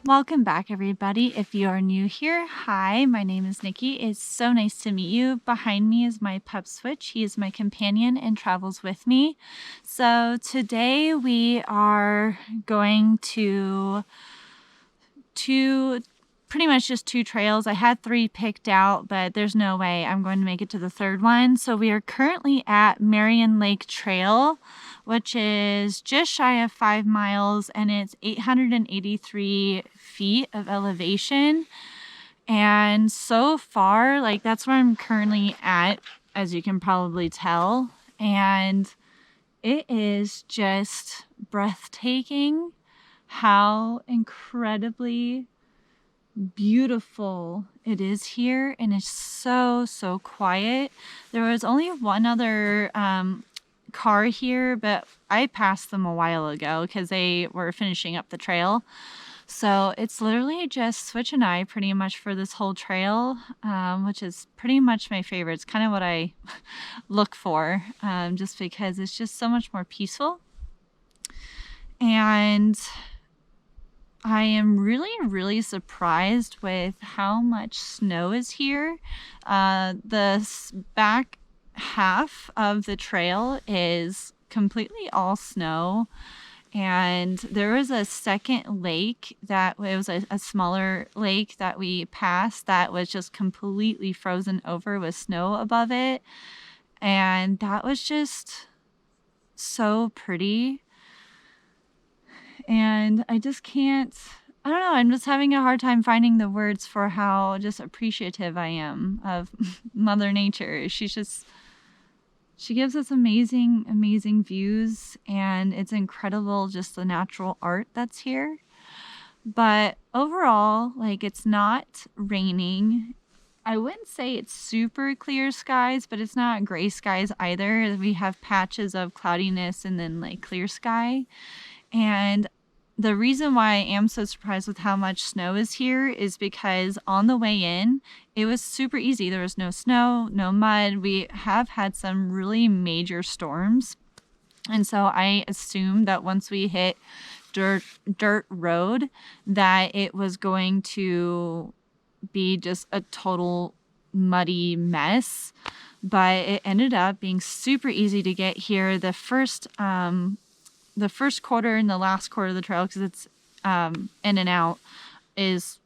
Welcome back, everybody. If you are new here, hi, my name is Nikki. It's so nice to meet you. Behind me is my pup Switch. He is my companion and travels with me. So today we are going to pretty much just two trails. I had three picked out, but there's no way I'm going to make it to the third one. So we are currently at Marion Lake Trail, which is just shy of 5 miles, and it's 883 feet of elevation. And so far, like, that's where I'm currently at, as you can probably tell. And it is just breathtaking how incredibly beautiful it is here, and it's so quiet. There was only one other car here, but I passed them a while ago because they were finishing up the trail. So it's literally just Switch and I pretty much for this whole trail, which is pretty much my favorite. It's kind of what I look for, just because it's just so much more peaceful. And I am really surprised with how much snow is here. The back half of the trail is completely all snow. And there was a second lake that it was a smaller lake that we passed that was just completely frozen over with snow above it. And that was just so pretty. And I just can't, I don't know, I'm just having a hard time finding the words for how just appreciative I am of Mother Nature. She gives us amazing views, and it's incredible just the natural art that's here. But overall, like, it's not raining. I wouldn't say it's super clear skies, but it's not gray skies either. We have patches of cloudiness and then like clear sky. And the reason why I am so surprised with how much snow is here is because on the way in, it was super easy. There was no snow, no mud. We have had some really major storms. And so I assumed that once we hit dirt road, that it was going to be just a total muddy mess. But it ended up being super easy to get here. The first quarter and the last quarter of the trail, because it's in and out, is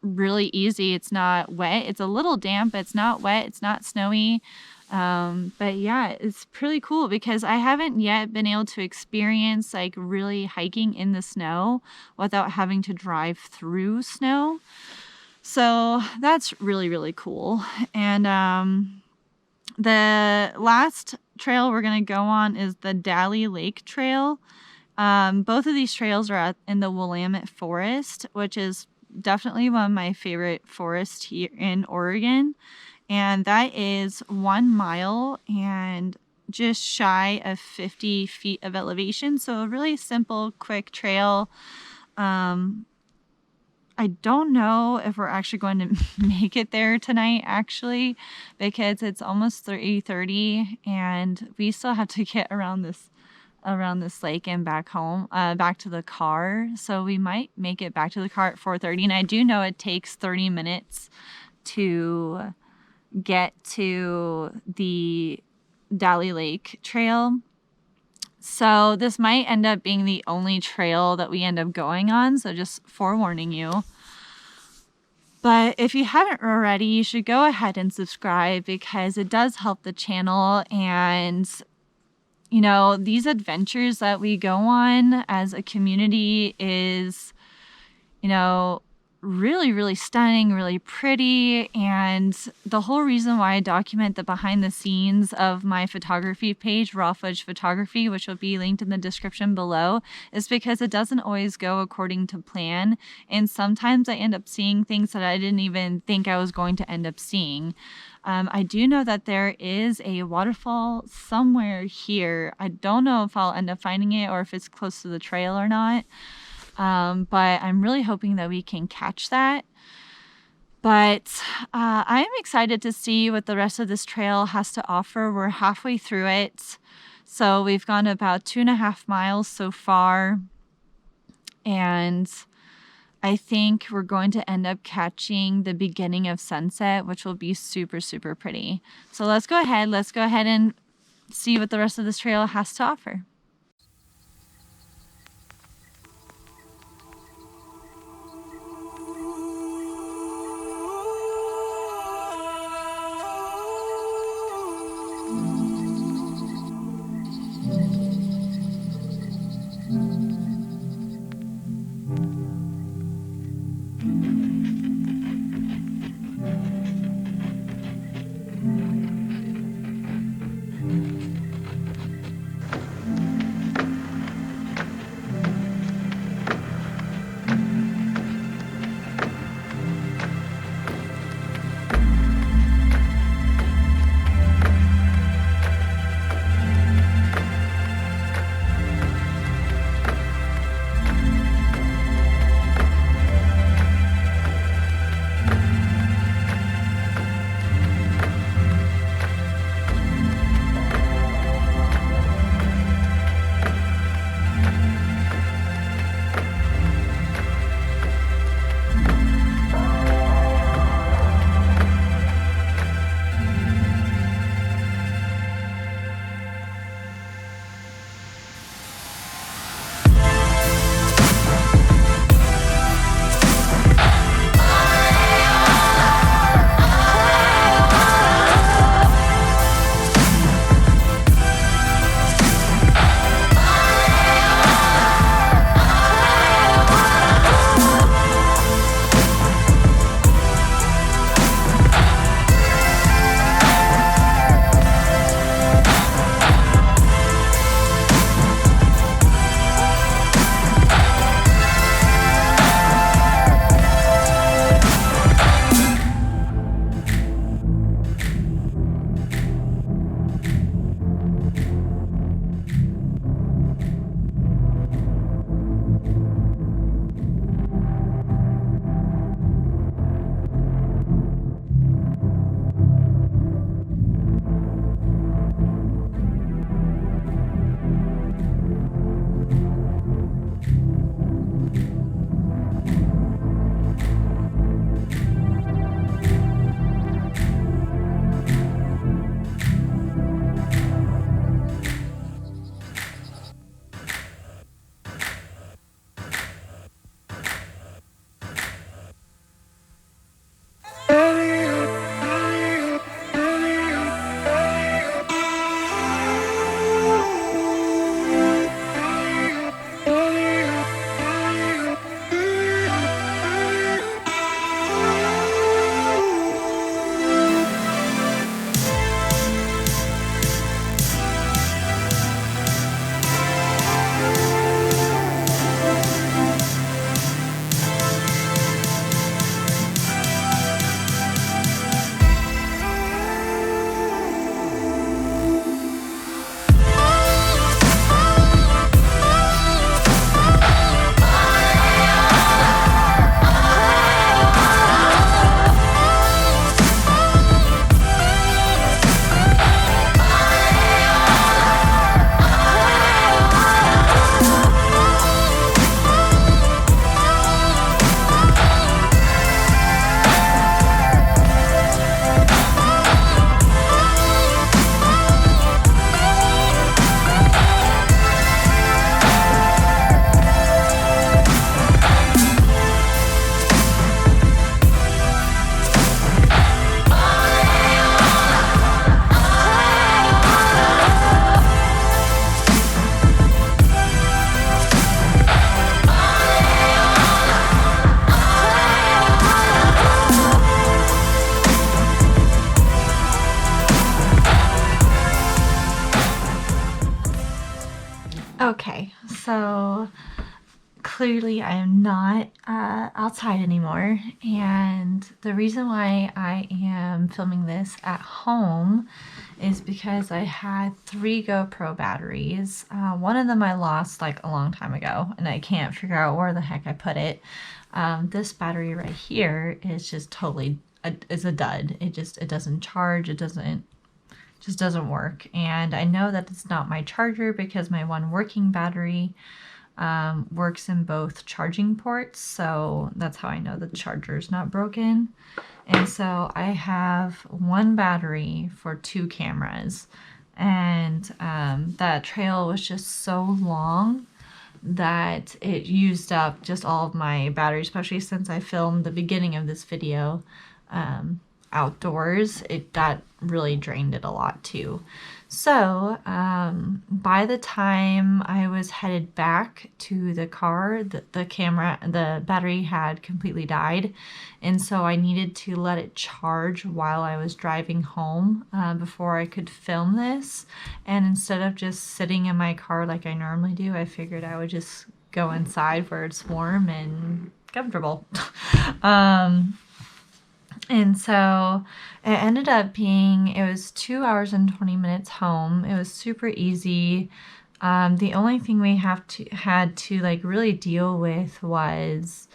really easy. It's not wet. It's a little damp, but it's not wet. It's not snowy. But yeah, it's pretty cool because I haven't yet been able to experience like really hiking in the snow without having to drive through snow. So that's really cool. And the last trail we're going to go on is the Marion Lake Trail. Both of these trails are in the Willamette Forest, which is definitely one of my favorite forests here in Oregon. And that is 1 mile and just shy of 50 feet of elevation. So a really simple, quick trail. I don't know if we're actually going to make it there tonight, actually, because it's almost 3:30 and we still have to get around this lake and back home, back to the car. So we might make it back to the car at 4:30. And I do know it takes 30 minutes to get to the Marion Lake Trail. So this might end up being the only trail that we end up going on. So just forewarning you. But if you haven't already, you should go ahead and subscribe because it does help the channel. And, you know, these adventures that we go on as a community is, you know, really stunning, really pretty. And the whole reason why I document the behind the scenes of my photography page, Raw Footage Photography, which will be linked in the description below, is because it doesn't always go according to plan. And sometimes I end up seeing things that I didn't even think I was going to end up seeing. I do know that there is a waterfall somewhere here. I don't know if I'll end up finding it or if it's close to the trail or not. But I'm really hoping that we can catch that. But I am excited to see what the rest of this trail has to offer. We're halfway through it. So we've gone about 2.5 miles so far. And I think we're going to end up catching the beginning of sunset, which will be super, super pretty. So let's go ahead and see what the rest of this trail has to offer. Okay, so clearly I am not outside anymore, and the reason why I am filming this at home is because I had 3 GoPro batteries. One of them I lost like a long time ago, and I can't figure out where the heck I put it. This battery right here is just totally is a dud. It doesn't charge. It just doesn't work. And I know that it's not my charger because my one working battery works in both charging ports, so that's how I know the charger's not broken. And so I have one battery for 2 cameras, and that trail was just so long that it used up just all of my battery, especially since I filmed the beginning of this video outdoors. That really drained it a lot too. So by the time I was headed back to the car, the battery had completely died, and so I needed to let it charge while I was driving home before I could film this. And instead of just sitting in my car like I normally do, I figured I would just go inside where it's warm and comfortable. And so it ended up being, it was 2 hours and 20 minutes home. It was super easy. The only thing we had to like really deal with was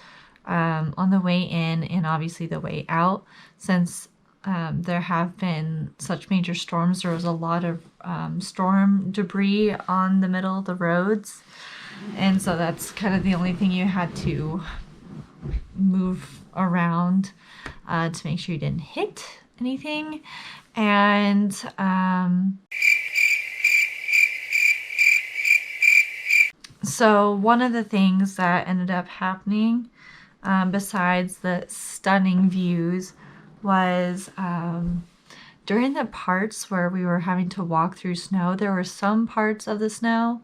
on the way in and obviously the way out, since there have been such major storms. There was a lot of storm debris on the middle of the roads. And so that's kind of the only thing you had to move around to make sure you didn't hit anything. And so one of the things that ended up happening, besides the stunning views, was during the parts where we were having to walk through snow, there were some parts of the snow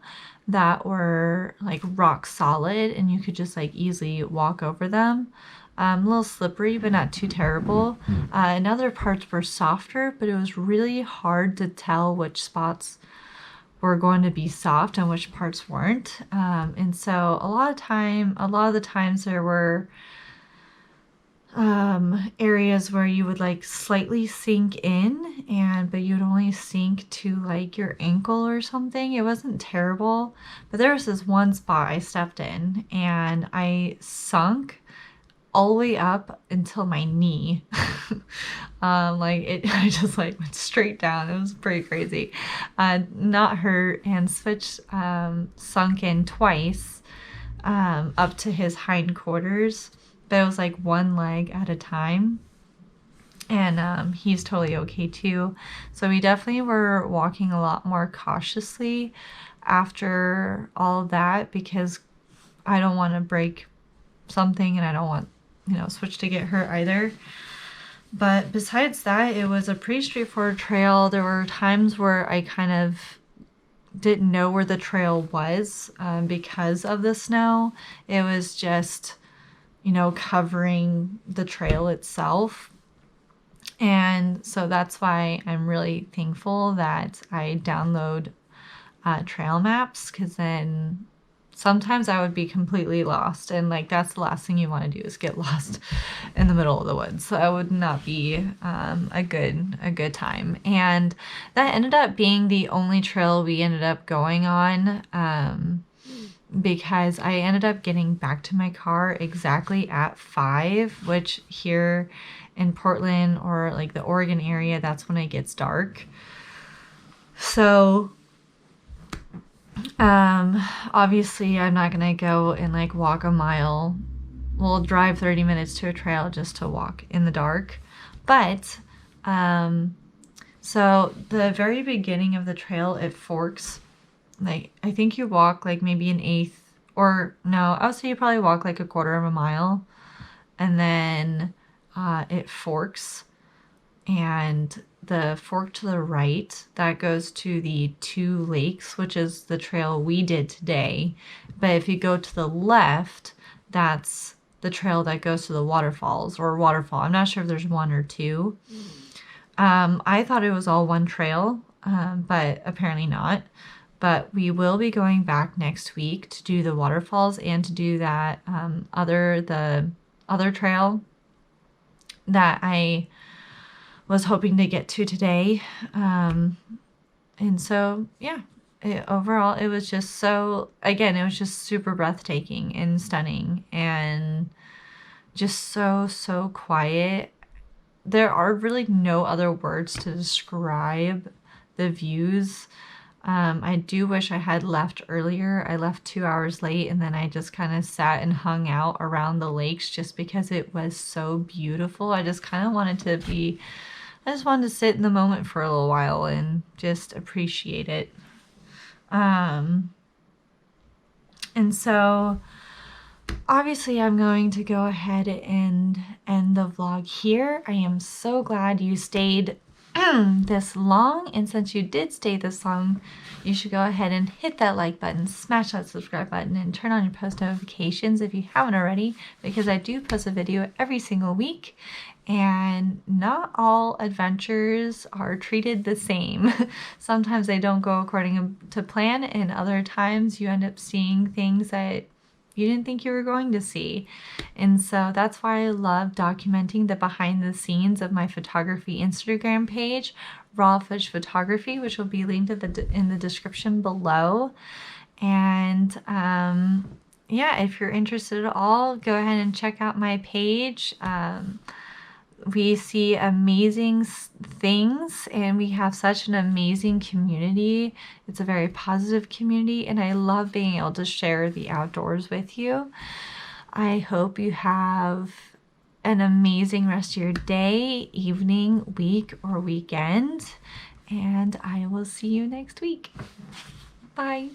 that were like rock solid and you could just like easily walk over them. A little slippery, but not too terrible. And other parts were softer, but it was really hard to tell which spots were going to be soft and which parts weren't. And so a lot of the times there were areas where you would like slightly sink in, but you'd only sink to like your ankle or something. It wasn't terrible, but there was this one spot I stepped in and I sunk all the way up until my knee. I just like went straight down. It was pretty crazy. Not hurt, and Switch sunk in twice up to his hindquarters, but it was like one leg at a time. And he's totally okay too. So we definitely were walking a lot more cautiously after all of that, because I don't want to break something and I don't want, Switch to get hurt either. But besides that, it was a pretty straightforward trail. There were times where I kind of didn't know where the trail was because of the snow. It was just, covering the trail itself. And so that's why I'm really thankful that I download trail maps, because then sometimes I would be completely lost, and like that's the last thing you want to do is get lost in the middle of the woods. So that would not be a good time. And that ended up being the only trail we ended up going on, because I ended up getting back to my car exactly at 5, which here in Portland or like the Oregon area, that's when it gets dark. So obviously I'm not gonna go and like walk a mile, drive 30 minutes to a trail just to walk in the dark. But so the very beginning of the trail, it forks. Like I think you walk like maybe an eighth, or no, I would say you probably walk like a quarter of a mile, and then it forks, and the fork to the right, that goes to the 2 lakes, which is the trail we did today. But if you go to the left, that's the trail that goes to the waterfalls, or waterfall. I'm not sure if there's 1 or 2. I thought it was all one trail, but apparently not. But we will be going back next week to do the waterfalls and to do that the other trail that I was hoping to get to today. And so, yeah, overall, it was just it was just super breathtaking and stunning and just so quiet. There are really no other words to describe the views. I do wish I had left earlier. I left 2 hours late, and then I just kind of sat and hung out around the lakes just because it was so beautiful. I just kind of wanted to be, I just wanted to sit in the moment for a little while and just appreciate it. And so obviously I'm going to go ahead and end the vlog here. I am so glad you stayed this long, and since you did stay this long, you should go ahead and hit that like button, smash that subscribe button, and turn on your post notifications if you haven't already, because I do post a video every single week, and not all adventures are treated the same. Sometimes they don't go according to plan, and other times you end up seeing things that you didn't think you were going to see. And so that's why I love documenting the behind the scenes of my photography Instagram page, Raw Footage Photography, which will be linked in the description below. And yeah, if you're interested at all, go ahead and check out my page. We see amazing things, and we have such an amazing community. It's a very positive community, and I love being able to share the outdoors with you. I hope you have an amazing rest of your day, evening, week, or weekend, and I will see you next week. Bye.